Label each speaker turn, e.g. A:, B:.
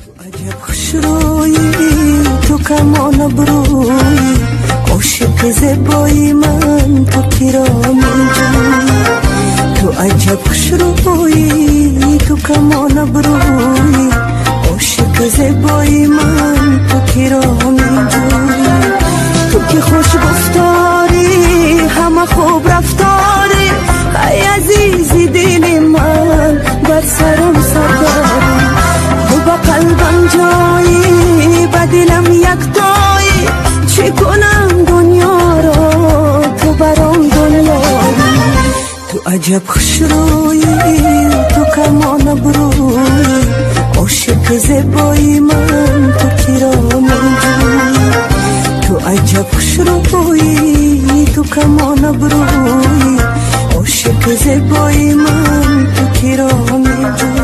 A: عجب خوش رویی تو کمان ابرویی عاشق زیبایی من تو کی را میجویی تو عجب خوش رویی تو کمان ابرویی عاشق زیبایی من تو کی را میجویی تو که خوش گفتاری همه خوب رفتاری ای عزیزی دل من بر سرم سرداری تو با قلبم جایی با دلم یک تایی چی کنم دنیا را تو برام دنیایی تو عجب خوش رویی تو کمان ابرویی عاشق زیبایی من تو کی را میجویی تو عجب خوش رویی تو کمان ابرویی عاشق زیبایی من تو کی را میجویی